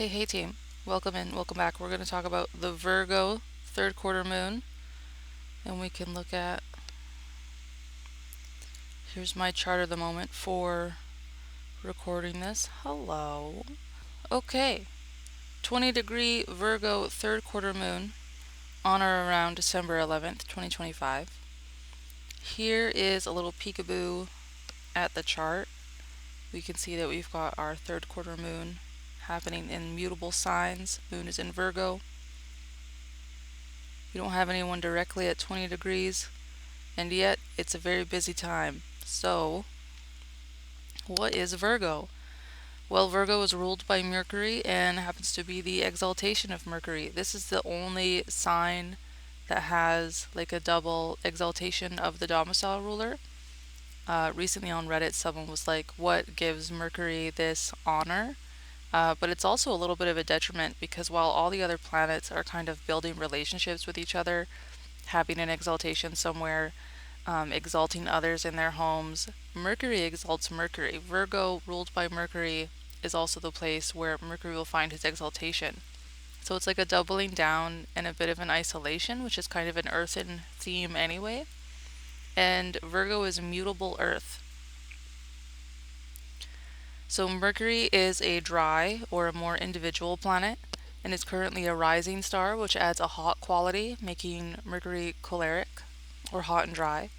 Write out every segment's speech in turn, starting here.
Hey team, welcome in, welcome back. We're going to talk about the Virgo third quarter moon, and we can look at, here's my chart of the moment for recording this. Hello. Okay, 20-degree Virgo third quarter moon on or around December 11th, 2025. Here is a little peekaboo at the chart. We can see that we've got our third quarter moon happening in mutable signs. Moon is in Virgo. We don't have anyone directly at 20 degrees, and yet it's a very busy time. So, what is Virgo? Well, Virgo is ruled by Mercury and happens to be the exaltation of Mercury. This is the only sign that has like a double exaltation of the domicile ruler. Recently on Reddit, someone was like, what gives Mercury this honor? But it's also a little bit of a detriment because while all the other planets are kind of building relationships with each other, having an exaltation somewhere, exalting others in their homes, Mercury exalts Mercury. Virgo, ruled by Mercury, is also the place where Mercury will find his exaltation. So it's like a doubling down and a bit of an isolation, which is kind of an earthen theme anyway. And Virgo is mutable earth. So Mercury is a dry or a more individual planet and is currently a rising star, which adds a hot quality, making Mercury choleric or hot and dry.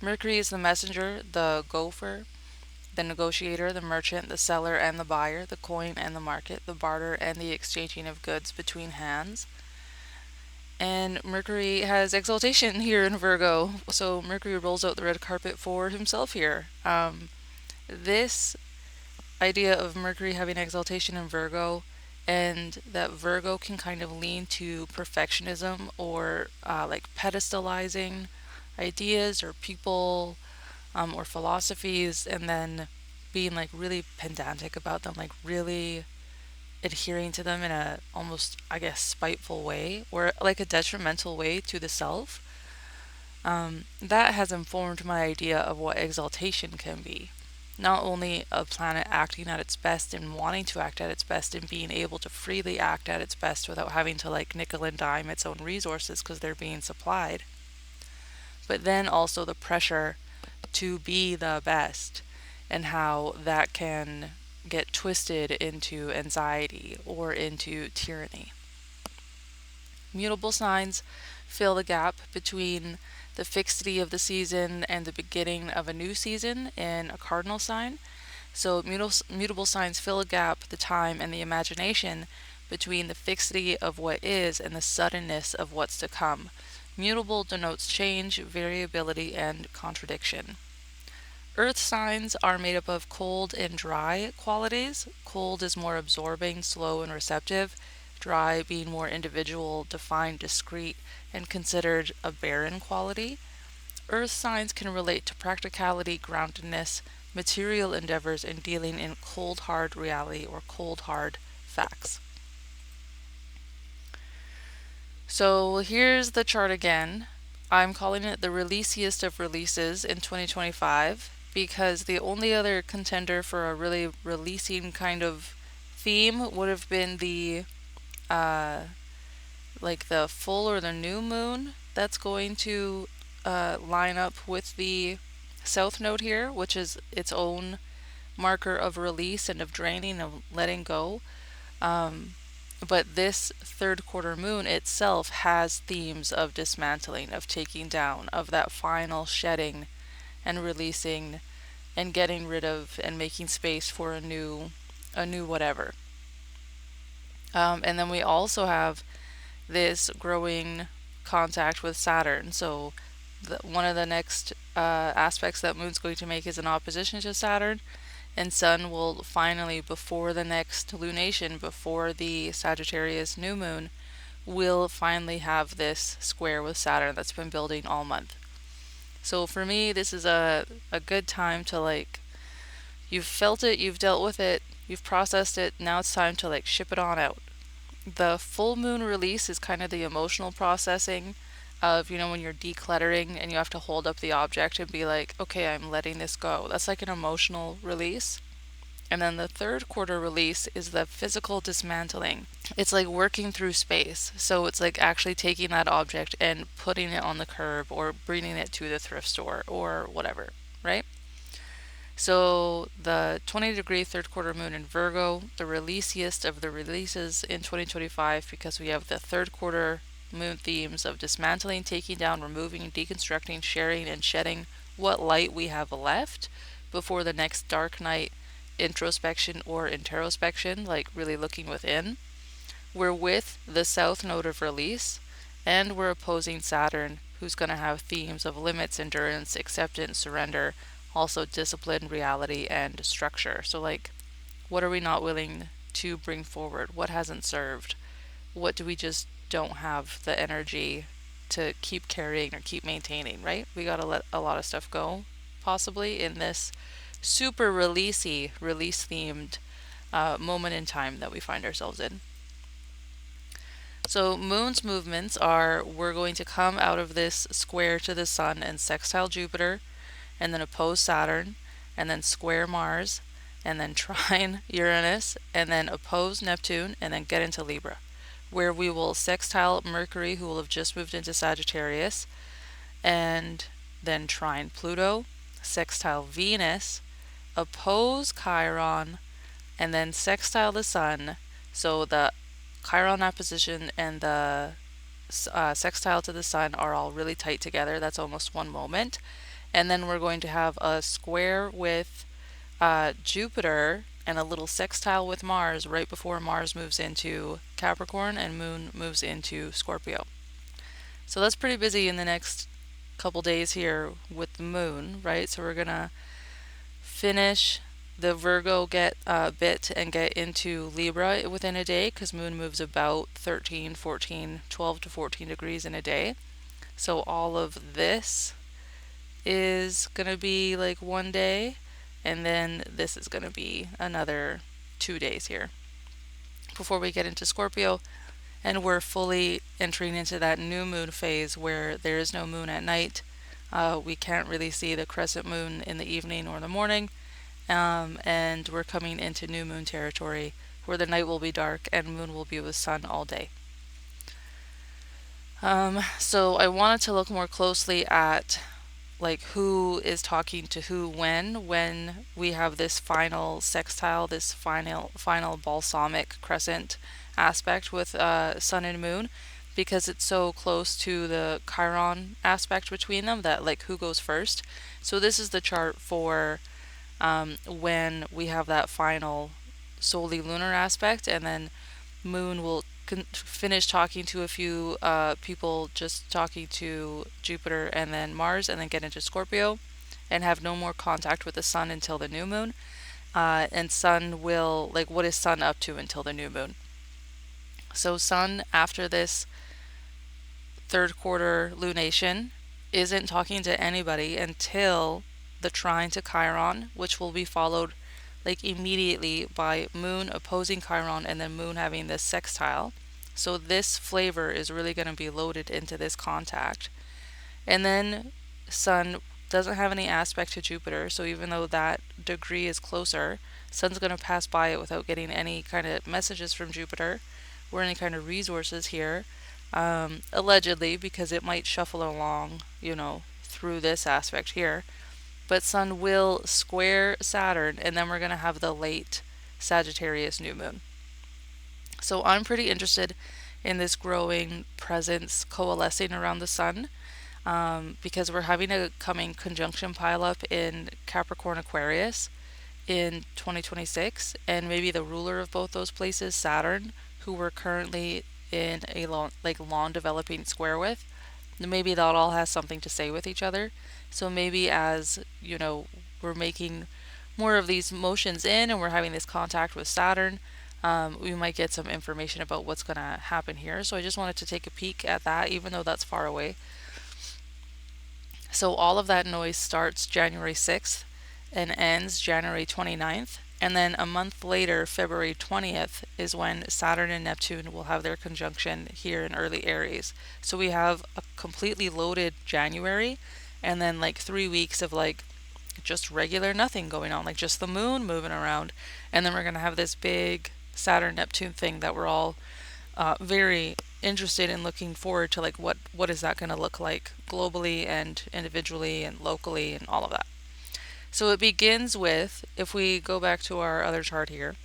Mercury is the messenger, the gopher, the negotiator, the merchant, the seller and the buyer, the coin and the market, the barter and the exchanging of goods between hands. And Mercury has exaltation here in Virgo, so Mercury rolls out the red carpet for himself here. This idea of Mercury having exaltation in Virgo, and that Virgo can kind of lean to perfectionism or like pedestalizing ideas or people or philosophies, and then being like really pedantic about them, like really adhering to them in a almost, I guess, spiteful way or like a detrimental way to the self. That has informed my idea of what exaltation can be. Not only a planet acting at its best and wanting to act at its best and being able to freely act at its best without having to like nickel and dime its own resources because they're being supplied, but then also the pressure to be the best and how that can get twisted into anxiety or into tyranny. Mutable signs fill the gap between the fixity of the season and the beginning of a new season in a cardinal sign. So mutable signs fill a gap, the time and the imagination between the fixity of what is and the suddenness of what's to come. Mutable denotes change, variability, and contradiction. Earth signs are made up of cold and dry qualities. Cold is more absorbing, slow, and receptive. Dry being more individual, defined, discrete, and considered a barren quality. Earth signs can relate to practicality, groundedness, material endeavors, and dealing in cold hard reality or cold hard facts. So here's the chart again. I'm calling it the releasiest of releases in 2025 because the only other contender for a really releasing kind of theme would have been the like the full or the new moon that's going to line up with the south node here, which is its own marker of release and of draining, of letting go. But this third quarter moon itself has themes of dismantling, of taking down, of that final shedding and releasing and getting rid of and making space for a new whatever. And then we also have this growing contact with Saturn. So one of the next aspects that Moon's going to make is an opposition to Saturn, and Sun will finally, before the next lunation, before the Sagittarius new moon, will finally have this square with Saturn that's been building all month. So for me, this is a good time to like, you've felt it, you've dealt with it, you've processed it, now it's time to like ship it on out. The full moon release is kind of the emotional processing of, when you're decluttering and you have to hold up the object and be like, okay, I'm letting this go. That's like an emotional release. And then the third quarter release is the physical dismantling. It's like working through space. So it's like actually taking that object and putting it on the curb or bringing it to the thrift store or whatever, right? So the 20-degree third quarter moon in Virgo, the releasiest of the releases in 2025, because we have the third quarter moon themes of dismantling, taking down, removing, deconstructing, sharing, and shedding what light we have left before the next dark night introspection or introspection, like really looking within. We're with the south node of release, and we're opposing Saturn, who's going to have themes of limits, endurance, acceptance, surrender, also discipline, reality, and structure. So, like, what are we not willing to bring forward? What hasn't served? What do we just don't have the energy to keep carrying or keep maintaining, right? We got to let a lot of stuff go, possibly, in this super release themed moment in time that we find ourselves in. So moon's movements are, we're going to come out of this square to the sun and sextile Jupiter, and then oppose Saturn, and then square Mars, and then trine Uranus, and then oppose Neptune, and then get into Libra, where we will sextile Mercury, who will have just moved into Sagittarius, and then trine Pluto, sextile Venus, oppose Chiron, and then sextile the Sun. So the Chiron opposition and the sextile to the Sun are all really tight together. That's almost one moment. And then we're going to have a square with Jupiter and a little sextile with Mars right before Mars moves into Capricorn and Moon moves into Scorpio. So that's pretty busy in the next couple days here with the Moon, right? So we're going to finish the Virgo bit and get into Libra within a day, because Moon moves about 13, 14, 12 to 14 degrees in a day. So all of this is going to be like one day, and then this is going to be another 2 days here before we get into Scorpio, and we're fully entering into that new moon phase where there is no moon at night. We can't really see the crescent moon in the evening or the morning, and we're coming into new moon territory where the night will be dark and moon will be with sun all day. So I wanted to look more closely at like who is talking to who when we have this final sextile, this final balsamic crescent aspect with sun and moon, because it's so close to the Chiron aspect between them that like who goes first. So this is the chart for when we have that final solely lunar aspect, and then moon will finish talking to a few people, just talking to Jupiter and then Mars, and then get into Scorpio and have no more contact with the sun until the new moon. And sun will, like, what is sun up to until the new moon? So sun, after this third quarter lunation, isn't talking to anybody until the trine to Chiron, which will be followed like immediately by moon opposing Chiron and then moon having this sextile. So this flavor is really going to be loaded into this contact. And then sun doesn't have any aspect to Jupiter, so even though that degree is closer, sun's going to pass by it without getting any kind of messages from Jupiter or any kind of resources here, allegedly, because it might shuffle along, through this aspect here. But sun will square Saturn, and then we're going to have the late Sagittarius new moon. So I'm pretty interested in this growing presence coalescing around the sun, because we're having a coming conjunction pileup in Capricorn Aquarius in 2026, and maybe the ruler of both those places, Saturn, who we're currently in a long developing square with, maybe that all has something to say with each other. So maybe as, we're making more of these motions in and we're having this contact with Saturn, we might get some information about what's going to happen here. So I just wanted to take a peek at that, even though that's far away. So all of that noise starts January 6th and ends January 29th. And then a month later, February 20th, is when Saturn and Neptune will have their conjunction here in early Aries. So we have a completely loaded January, and then like 3 weeks of like just regular nothing going on, like just the moon moving around. And then we're going to have this big Saturn Neptune thing that we're all very interested in, looking forward to, like what is that going to look like globally and individually and locally and all of that. So it begins with, if we go back to our other chart here,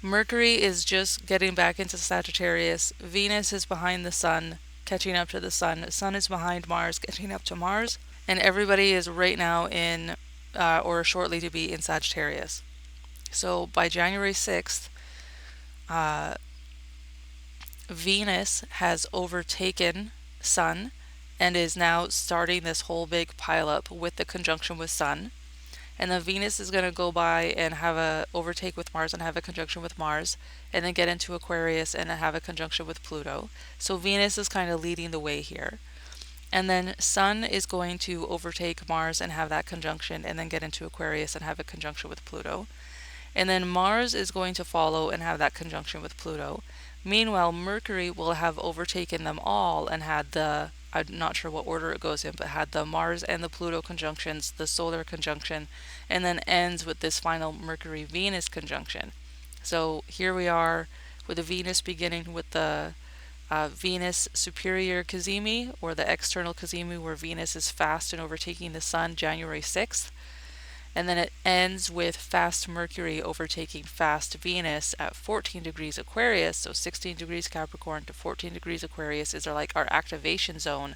Mercury is just getting back into Sagittarius. Venus is behind the Sun, catching up to the Sun. Sun is behind Mars, catching up to Mars. And everybody is right now in, or shortly to be in Sagittarius. So by January 6th, Venus has overtaken Sun and is now starting this whole big pileup with the conjunction with Sun. And then Venus is going to go by and have a overtake with Mars and have a conjunction with Mars, and then get into Aquarius and have a conjunction with Pluto. So Venus is kind of leading the way here. And then Sun is going to overtake Mars and have that conjunction, and then get into Aquarius and have a conjunction with Pluto. And then Mars is going to follow and have that conjunction with Pluto. Meanwhile, Mercury will have overtaken them all and had the, I'm not sure what order it goes in, but had the Mars and the Pluto conjunctions, the solar conjunction, and then ends with this final Mercury-Venus conjunction. So here we are with the Venus beginning with the Venus superior cazimi, or the external cazimi, where Venus is fast and overtaking the Sun January 6th. And then it ends with fast Mercury overtaking fast Venus at 14 degrees Aquarius. So 16 degrees Capricorn to 14 degrees Aquarius is our activation zone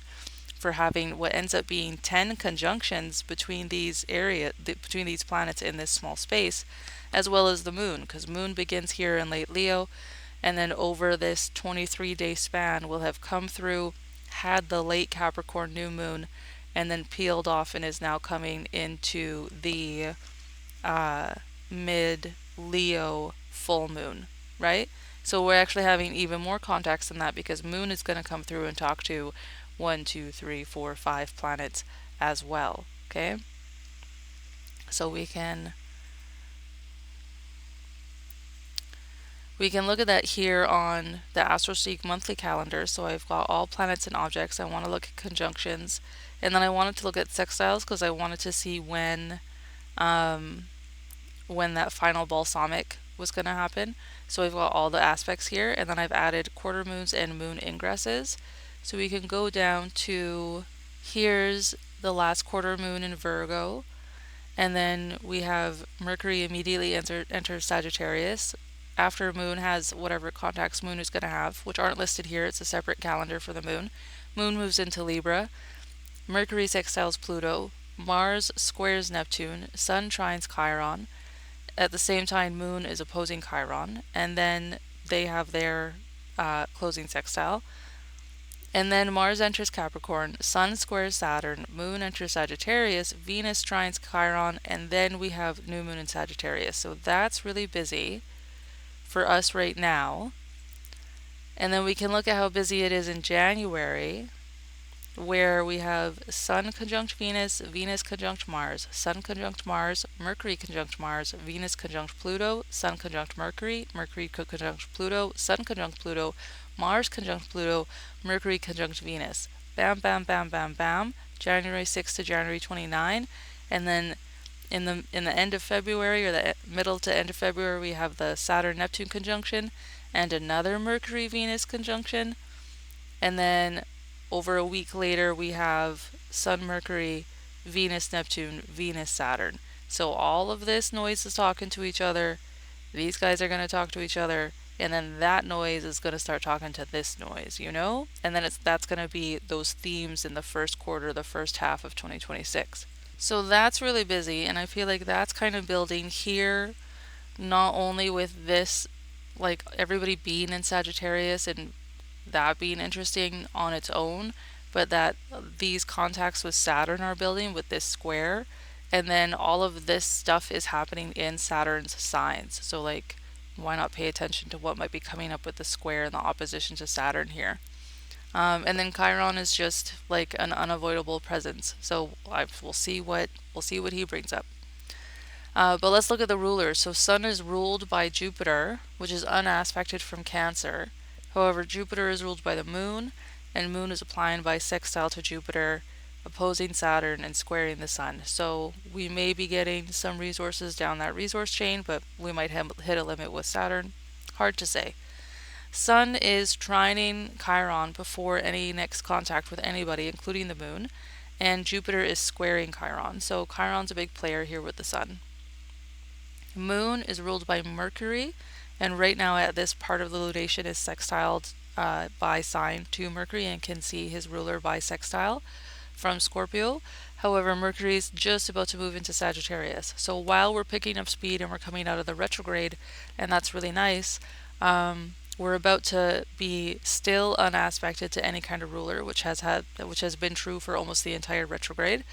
for having what ends up being 10 conjunctions between these between these planets in this small space, as well as the moon, because moon begins here in late Leo, and then over this 23-day span will have come through, had the late Capricorn new moon, and then peeled off and is now coming into the mid-Leo full moon, right? So we're actually having even more context than that, because moon is going to come through and talk to 1, 2, 3, 4, 5 planets as well, okay? So we can look at that here on the AstroSeek monthly calendar. So I've got all planets and objects. I want to look at conjunctions. And then I wanted to look at sextiles, because I wanted to see when that final balsamic was going to happen. So we've got all the aspects here, and then I've added quarter moons and moon ingresses. So we can go down to, here's the last quarter moon in Virgo, and then we have Mercury immediately enters Sagittarius. After moon has whatever contacts moon is going to have, which aren't listed here, it's a separate calendar for the moon. Moon moves into Libra. Mercury sextiles Pluto, Mars squares Neptune, Sun trines Chiron. At the same time, Moon is opposing Chiron, and then they have their closing sextile. And then Mars enters Capricorn, Sun squares Saturn, Moon enters Sagittarius, Venus trines Chiron, and then we have new moon in Sagittarius. So that's really busy for us right now. And then we can look at how busy it is in January, where we have Sun conjunct Venus, Venus conjunct Mars, Sun conjunct Mars, Mercury conjunct Mars, Venus conjunct Pluto, Sun conjunct Mercury, Mercury conjunct Pluto, Sun conjunct Pluto, Mars conjunct Pluto, Mercury conjunct Venus. Bam, bam, bam, bam, bam. January 6th to January 29, and then in the end of February, or the middle to end of February, we have the Saturn Neptune conjunction and another Mercury Venus conjunction, and then over a week later, we have Sun, Mercury, Venus, Neptune, Venus, Saturn. So all of this noise is talking to each other. These guys are going to talk to each other. And then that noise is going to start talking to this noise, you know? And then that's going to be those themes in the first quarter, the first half of 2026. So that's really busy. And I feel like that's kind of building here, not only with this, like everybody being in Sagittarius and that being interesting on its own, but that these contacts with Saturn are building with this square, and then all of this stuff is happening in Saturn's signs. So like, why not pay attention to what might be coming up with the square and the opposition to Saturn here? And then Chiron is just like an unavoidable presence. So we'll see what he brings up. But let's look at the rulers. So Sun is ruled by Jupiter, which is unaspected from Cancer. However, Jupiter is ruled by the moon, and moon is applying by sextile to Jupiter opposing Saturn and squaring the Sun. So we may be getting some resources down that resource chain, but we might hit a limit with Saturn. Hard to say. Sun is trining Chiron before any next contact with anybody, including the Moon, and Jupiter is squaring Chiron. So Chiron's a big player here with the Sun. Moon is ruled by Mercury, and right now at this part of the lunation is sextiled by sign to Mercury and can see his ruler by sextile from Scorpio. However, Mercury is just about to move into Sagittarius. So while we're picking up speed and we're coming out of the retrograde, and that's really nice, we're about to be still unaspected to any kind of ruler, which has been true for almost the entire retrograde.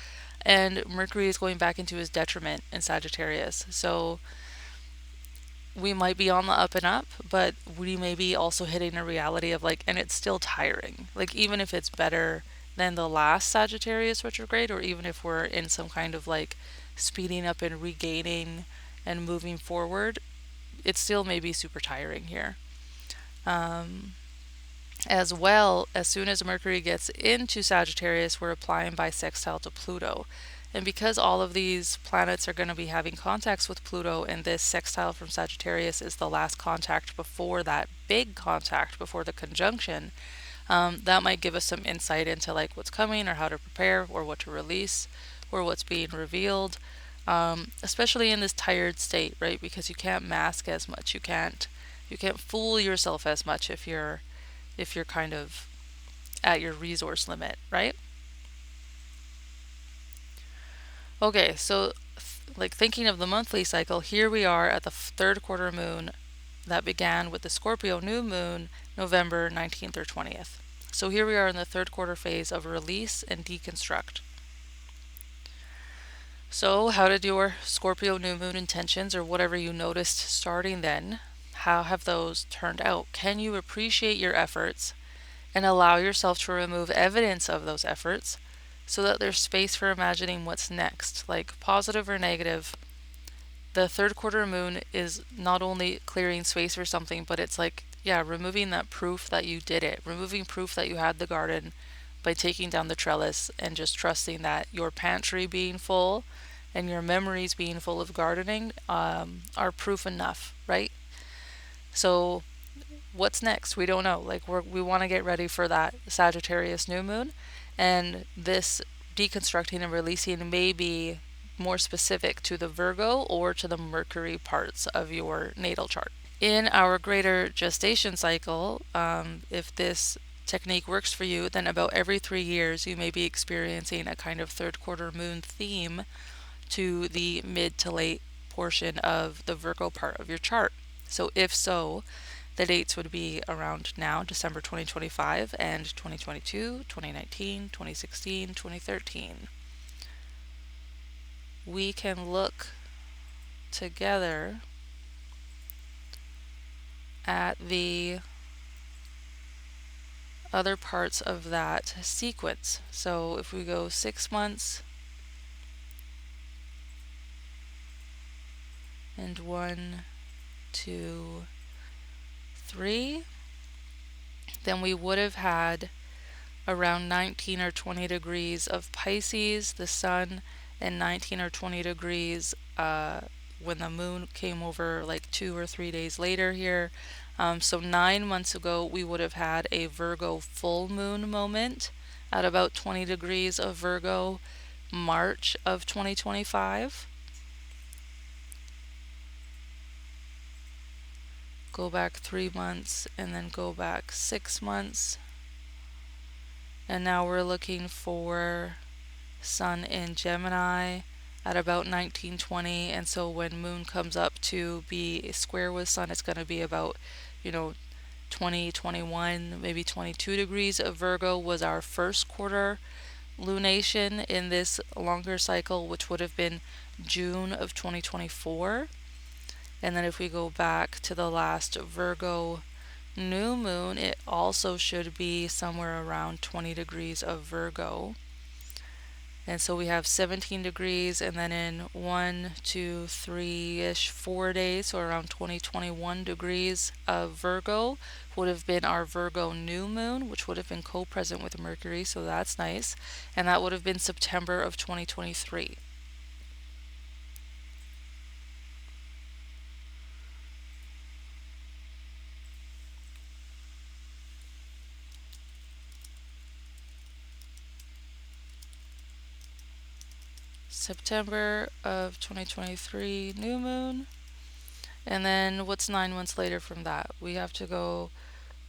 And Mercury is going back into his detriment in Sagittarius. So we might be on the up and up, but we may be also hitting a reality of like, and it's still tiring. Like, even if it's better than the last Sagittarius retrograde, or even if we're in some kind of like speeding up and regaining and moving forward, it still may be super tiring here. As well, as soon as Mercury gets into Sagittarius, we're applying by sextile to Pluto. And because all of these planets are going to be having contacts with Pluto, and this sextile from Sagittarius is the last contact before that big contact, before the conjunction, that might give us some insight into like what's coming, or how to prepare, or what to release, or what's being revealed, especially in this tired state, right? Because you can't mask as much. You can't fool yourself as much if you're kind of at your resource limit, right? Okay, so like thinking of the monthly cycle, here we are at the third quarter moon that began with the Scorpio new moon November 19th or 20th. So here we are in the third quarter phase of release and deconstruct. So how did your Scorpio new moon intentions, or whatever you noticed starting then, how have those turned out? Can you appreciate your efforts and allow yourself to remove evidence of those efforts so that there's space for imagining what's next, like positive or negative? The third quarter moon is not only clearing space for something, but it's like, yeah, removing that proof that you did it, removing proof that you had the garden by taking down the trellis, and just trusting that your pantry being full and your memories being full of gardening are proof enough, right? So what's next? We don't know. Like, we want to get ready for that Sagittarius new moon, and this deconstructing and releasing may be more specific to the Virgo or to the Mercury parts of your natal chart. In our greater gestation cycle, if this technique works for you, then about every 3 years you may be experiencing a kind of third quarter moon theme to the mid to late portion of the Virgo part of your chart. So if so, the dates would be around now, December 2025 and 2022, 2019, 2016, 2013. We can look together at the other parts of that sequence. So if we go 6 months and 1, 2, 3, then we would have had around 19 or 20 degrees of Pisces, the sun, and 19 or 20 degrees when the moon came over like 2 or 3 days later here. So 9 months ago we would have had a Virgo full moon moment at about 20 degrees of Virgo, March of 2025. Go back 3 months and then go back 6 months. And now we're looking for Sun in Gemini at about 1920, and so when Moon comes up to be square with Sun, it's going to be about 20, 21, maybe 22 degrees of Virgo was our first quarter lunation in this longer cycle, which would have been June of 2024. And then if we go back to the last Virgo new moon, it also should be somewhere around 20 degrees of Virgo. And so we have 17 degrees, and then in 1, 2, 3-ish, 4 days, so around 20, 21 degrees of Virgo would have been our Virgo new moon, which would have been co-present with Mercury, so that's nice. And that would have been September of 2023. September of 2023 new moon. And then what's 9 months later from that? We have to go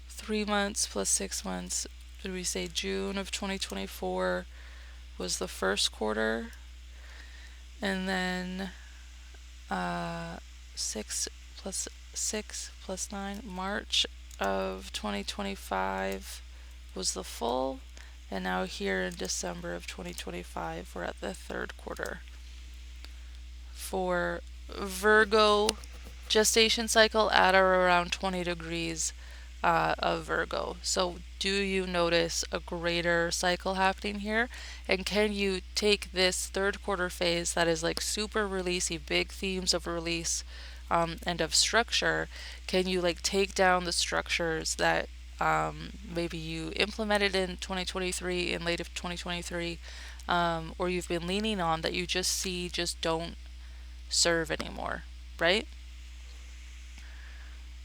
3 months plus 6 months. Did we say June of 2024 was the first quarter? And then 6 plus 6 plus 9, March of 2025 was the full. And now here in December of 2025, we're at the third quarter. For Virgo gestation cycle at or around 20 degrees of Virgo. So, do you notice a greater cycle happening here? And can you take this third quarter phase that is like super releasey, big themes of release and of structure? Can you like take down the structures that maybe you implemented in 2023, in late of 2023, or you've been leaning on that you just see just don't serve anymore, right?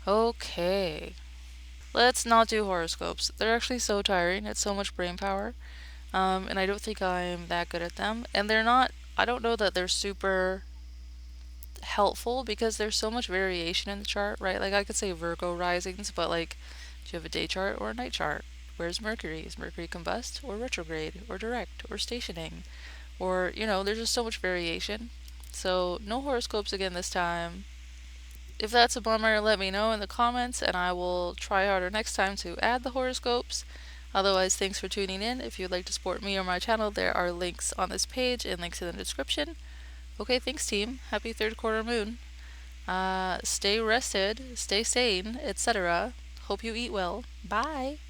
Okay. Let's not do horoscopes. They're actually so tiring. It's so much brain power. And I don't think I'm that good at them. And they're not, I don't know that they're super helpful because there's so much variation in the chart, right? Like I could say Virgo risings, but like, do you have a day chart or a night chart? Where's Mercury? Is Mercury combust or retrograde or direct or stationing? Or, there's just so much variation. So, no horoscopes again this time. If that's a bummer, let me know in the comments and I will try harder next time to add the horoscopes. Otherwise, thanks for tuning in. If you'd like to support me or my channel, there are links on this page and links in the description. Okay, thanks team. Happy third quarter moon. Stay rested, stay sane, etc. Hope you eat well. Bye.